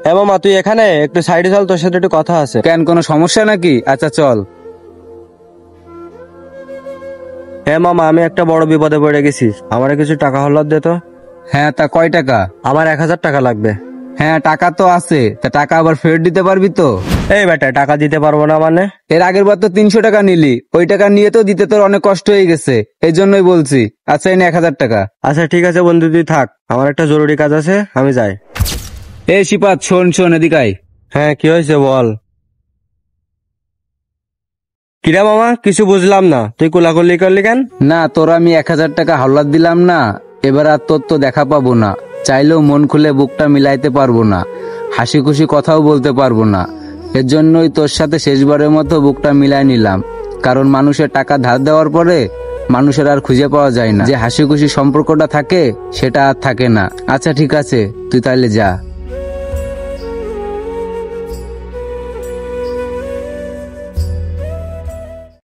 হ্যাঁ মামা, তুই এখানে একটু সাইডে চল, তোর সাথে একটু কথা আছে। কেন, কোনো সমস্যা নাকি? আচ্ছা চল। হ্যাঁ মামা, আমি একটা বড় বিপদে পড়ে গেছি, আমার কিছু টাকা হল্লাদ দে তো। হ্যাঁ, তা কয় টাকা? আমার 1,000 টাকা লাগবে। হ্যাঁ, টাকা তো আছে, তা টাকা আবার ফেরত দিতে পারবি তো? এই বেটা, টাকা দিতে পারবো না মানে? এর আগের বার তো 300 টাকা নিলি, ওই টাকা নিয়ে তো দিতে তোর অনেক কষ্ট হয়ে গেছে, এই জন্যই বলছি। আচ্ছা, এনে 1000 টাকা। আচ্ছা ঠিক আছে বন্ধু, তুই থাক, আমার একটা জরুরি কাজ আছে, আমি যাই। এই শিপাত, শোন শোন, এদিকে আয়। হ্যাঁ, কি হয়েছে বল। কিরা মামা, কিছু বুঝলাম না, তুই কোলাকুলি করলি কেন? না, তোর আমি 1000 টাকা হাওলাত দিলাম না, এবার আর তোর তো দেখা পাবো না। চাইলেও মন খুলে বুকটা মিলাইতে পারবো না, হাসি খুশি কথাও বলতে পারবো না। এর জন্যই তোর সাথে শেষবারের মতো বুকটা মিলাই নিলাম। কারণ মানুষের টাকা ধার দেওয়ার পরে মানুষের আর খুঁজে পাওয়া যায় না, যে হাসি খুশি সম্পর্কটা থাকে সেটা আর থাকে না। আচ্ছা ঠিক আছে, তুই তাহলে যা।